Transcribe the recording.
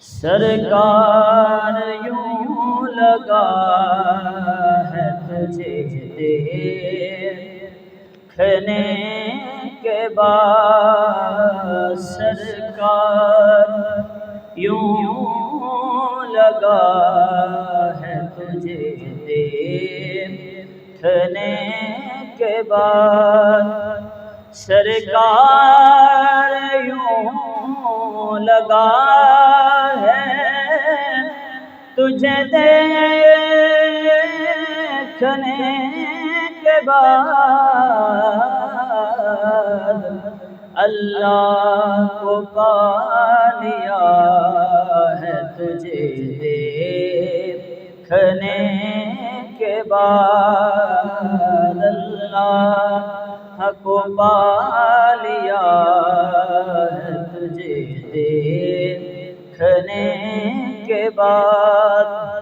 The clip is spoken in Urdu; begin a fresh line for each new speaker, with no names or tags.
سرکار یوں لگا ہے تجھے دیکھنے کے بعد، سرکار یوں لگا ہے تجھے دیکھنے کے بعد، سرکار یوں لگا ہے تجھے دیکھنے کے بعد، اللہ کو پا لیا ہے تجھے دیکھنے کے بعد، اللہ کو پا لیا ہے تجھے دیکھنے کے بعد۔